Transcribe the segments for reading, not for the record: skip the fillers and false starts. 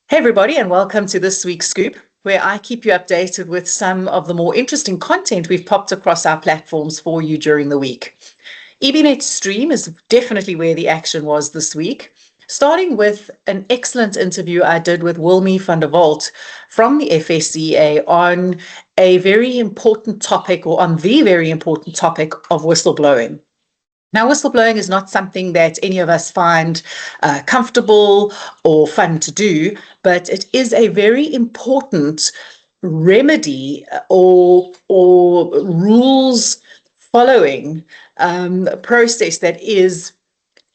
Hey, everybody, and welcome to this week's Scoop, where I keep you updated with some of the more interesting content we've popped across our platforms for you during the week. EBNet Stream is definitely where the action was this week, starting with an excellent interview I did with Wilmy van der Walt from the FSCA on a very important topic, or on the very important topic of whistleblowing. Now, whistleblowing is not something that any of us find comfortable or fun to do, but it is a very important remedy or rules following process that is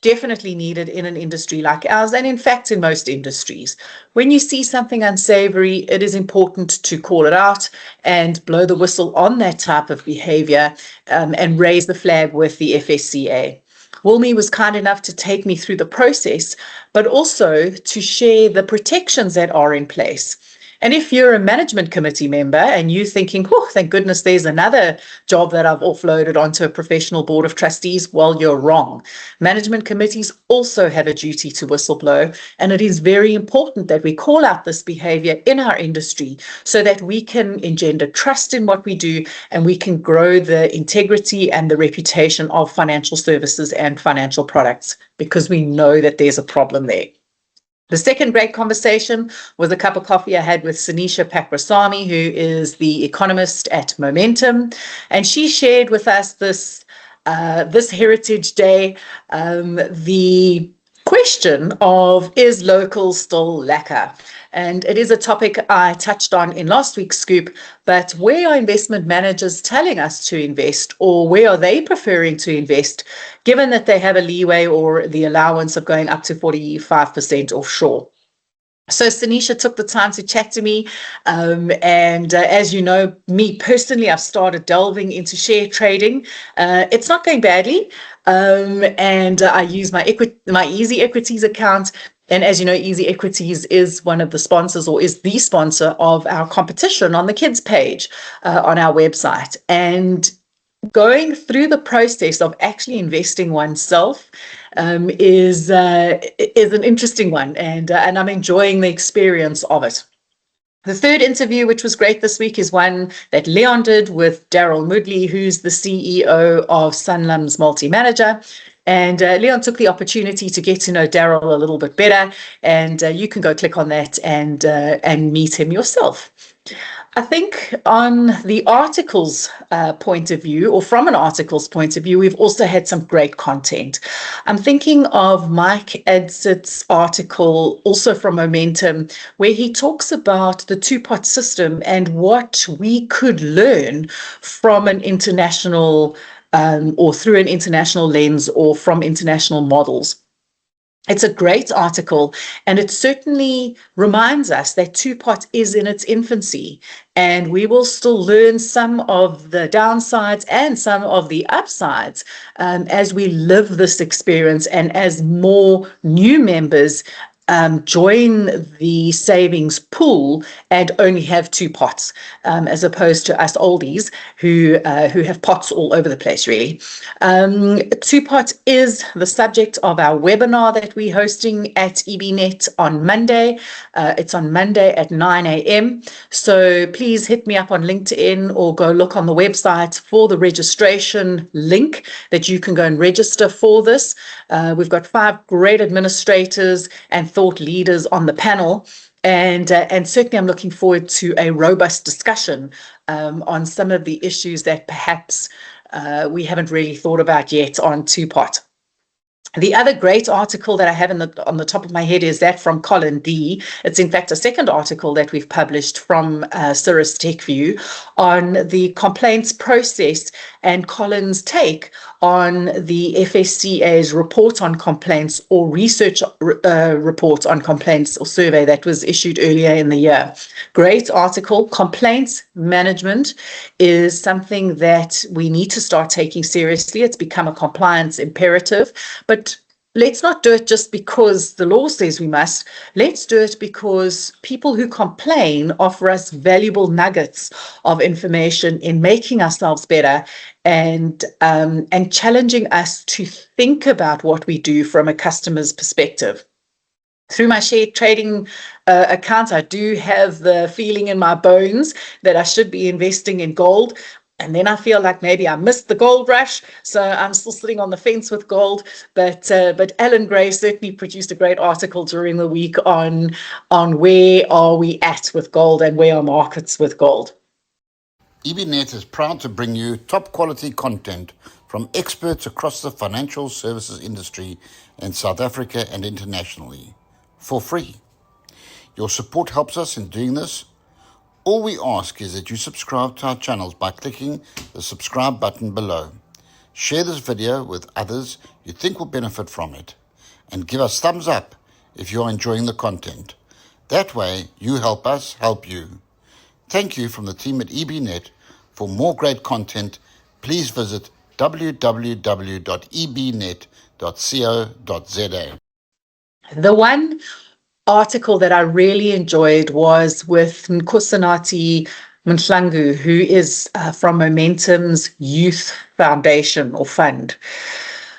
definitely needed in an industry like ours, and in fact in most industries. When you see something unsavory, it is important to call it out and blow the whistle on that type of behavior, and raise the flag with the FSCA. Wilmy was kind enough to take me through the process, but also to share the protections that are in place. And if you're a management committee member and you're thinking, oh, thank goodness there's another job that I've offloaded onto a professional board of trustees, well, you're wrong. Management committees also have a duty to whistleblow, and it is very important that we call out this behavior in our industry so that we can engender trust in what we do and we can grow the integrity and the reputation of financial services and financial products, because we know that there's a problem there. The second great conversation was a cup of coffee I had with Sanisha Pakrasamy, who is the economist at Momentum, and she shared with us this Heritage Day, the question of, is local still lacquer? And it is a topic I touched on in last week's Scoop, but where are investment managers telling us to invest, or where are they preferring to invest, given that they have a leeway or the allowance of going up to 45% offshore? So Sanisha took the time to chat to me, and as you know, me personally, I've started delving into share trading. It's not going badly, and I use my Easy Equities account. And as you know, Easy Equities is one of the sponsors, or is the sponsor of our competition on the kids page on our website. And going through the process of actually investing oneself is an interesting one, and I'm enjoying the experience of it. The third interview, which was great this week, is one that Leon did with Daryl Moodley, who's the CEO of Sanlam's Multi-Manager. And Leon took the opportunity to get to know Daryl a little bit better, and you can go click on that and meet him yourself. I think on the article's point of view, or from an article's point of view, we've also had some great content. I'm thinking of Mike Adsit's article, also from Momentum, where he talks about the two-pot system and what we could learn from an international or through an international lens, or from international models. It's a great article, and it certainly reminds us that two-pot is in its infancy, and we will still learn some of the downsides and some of the upsides as we live this experience, and as more new members join the savings pool and only have two pots, as opposed to us oldies who have pots all over the place, really. Two-pot is the subject of our webinar that we're hosting at EBNet on Monday. It's on Monday at 9 a.m. So please hit me up on LinkedIn or go look on the website for the registration link that you can go and register for this. We've got 5 great administrators and thought leaders on the panel, and certainly I'm looking forward to a robust discussion on some of the issues that perhaps we haven't really thought about yet on two-pot. The other great article that I have on the top of my head is that from Colin D. It's in fact a second article that we've published from Cirrus TechView on the complaints process, and Colin's take on the FSCA's report on complaints, or research report on complaints, or survey that was issued earlier in the year. Great article. Complaints management is something that we need to start taking seriously. It's become a compliance imperative, but let's not do it just because the law says we must. Let's do it because people who complain offer us valuable nuggets of information in making ourselves better, and challenging us to think about what we do from a customer's perspective. through my share trading account, I do have the feeling in my bones that I should be investing in gold. And then I feel like maybe I missed the gold rush, so I'm still sitting on the fence with gold. But Alan Gray certainly produced a great article during the week on where are we at with gold and where are markets with gold. EBNet is proud to bring you top quality content from experts across the financial services industry in South Africa and internationally for free. Your support helps us in doing this. All we ask is that you subscribe to our channels by clicking the subscribe button below. Share this video with others you think will benefit from it, and give us thumbs up if you are enjoying the content. That way, you help us help you. Thank you from the team at EBNet. For more great content, please visit www.ebnet.co.za. The one article that I really enjoyed was with Nkosinathi Mhlangu, who is from Momentum's Youth Foundation or Fund.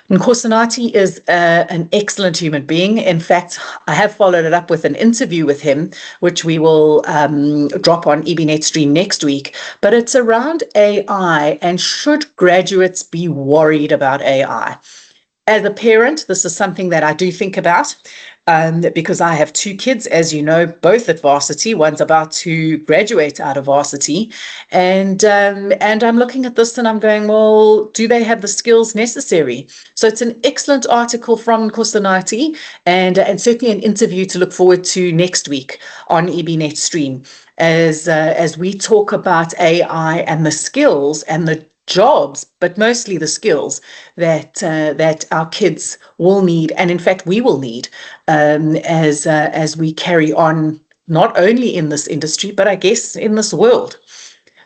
Nkosinathi is an excellent human being. In fact, I have followed it up with an interview with him, which we will drop on EBNet Stream next week. But it's around AI, and should graduates be worried about AI? As a parent, this is something that I do think about, because I have two kids, as you know, both at varsity. One's about to graduate out of varsity, and I'm looking at this and I'm going, well, do they have the skills necessary? So it's an excellent article from Nkosinathi, and certainly an interview to look forward to next week on EBNet Stream, as we talk about AI and the skills and the jobs, but mostly the skills that our kids will need, and in fact we will need, as we carry on, not only in this industry, but I guess in this world.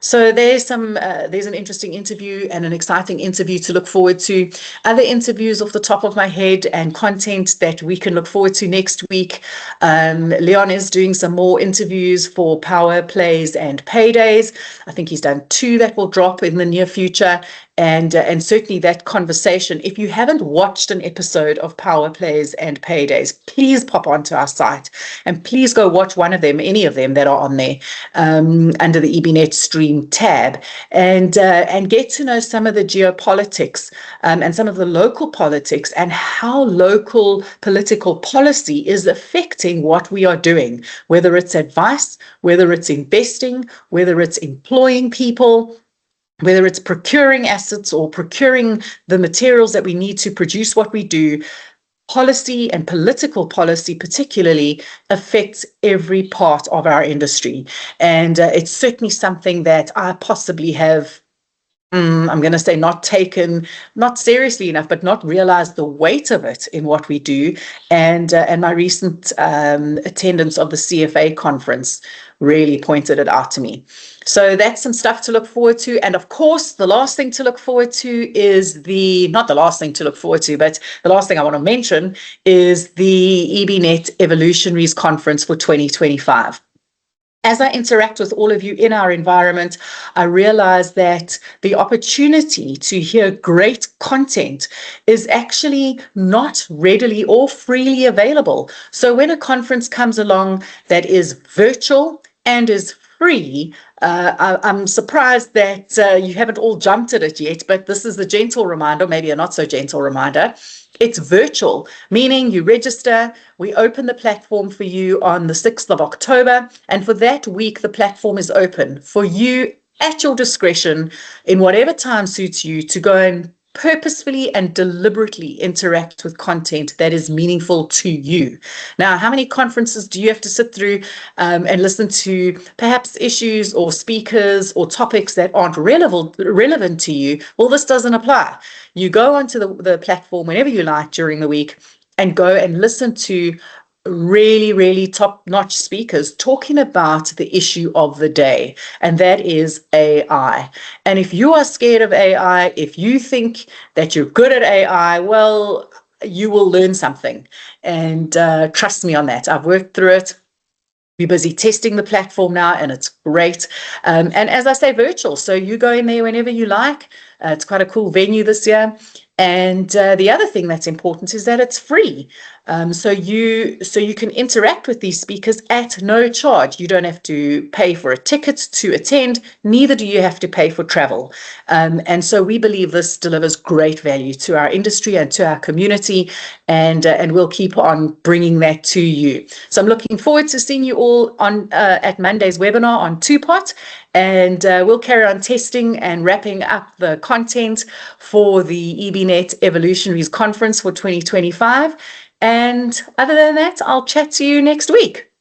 So there's an interesting interview and an exciting interview to look forward to. Other interviews off the top of my head and content that we can look forward to next week. Leon is doing some more interviews for Power Plays and Paydays. I think he's done 2 that will drop in the near future. And certainly that conversation, if you haven't watched an episode of Power Plays and Paydays, please pop onto our site and please go watch one of them, any of them that are on there, under the EBNet Stream tab, and get to know some of the geopolitics, and some of the local politics, and how local political policy is affecting what we are doing, whether it's advice, whether it's investing, whether it's employing people, whether it's procuring assets or procuring the materials that we need to produce what we do. Policy and political policy particularly affects every part of our industry. And it's certainly something that I possibly have, I'm going to say, not seriously enough, but not realized the weight of it in what we do. And my recent attendance of the CFA conference really pointed it out to me. So that's some stuff to look forward to. And of course, the last thing to look forward to is not the last thing to look forward to, but the last thing I want to mention is the EBNet Evolutionaries Conference for 2025. As I interact with all of you in our environment, I realize that the opportunity to hear great content is actually not readily or freely available. So when a conference comes along that is virtual and is free, I'm surprised that you haven't all jumped at it yet, but this is the gentle reminder, maybe a not so gentle reminder. It's virtual, meaning you register, we open the platform for you on the 6th of October, and for that week, the platform is open for you at your discretion in whatever time suits you to go and purposefully and deliberately interact with content that is meaningful to you. Now, how many conferences do you have to sit through and listen to perhaps issues or speakers or topics that aren't relevant to you? Well, this doesn't apply. You go onto the platform whenever you like during the week and go and listen to really, really top-notch speakers talking about the issue of the day, and that is AI. And if you are scared of AI, if you think that you're good at AI, well, you will learn something. And trust me on that. I've worked through it. We're busy testing the platform now, and it's great. And as I say, virtual. So you go in there whenever you like. It's quite a cool venue this year. And the other thing that's important is that it's free. So you can interact with these speakers at no charge. You don't have to pay for a ticket to attend, neither do you have to pay for travel. And so we believe this delivers great value to our industry and to our community, and we'll keep on bringing that to you. So I'm looking forward to seeing you all on at Monday's webinar on Two-Pot, and we'll carry on testing and wrapping up the content for the EBNet Evolutionaries Conference for 2025. And other than that, I'll chat to you next week.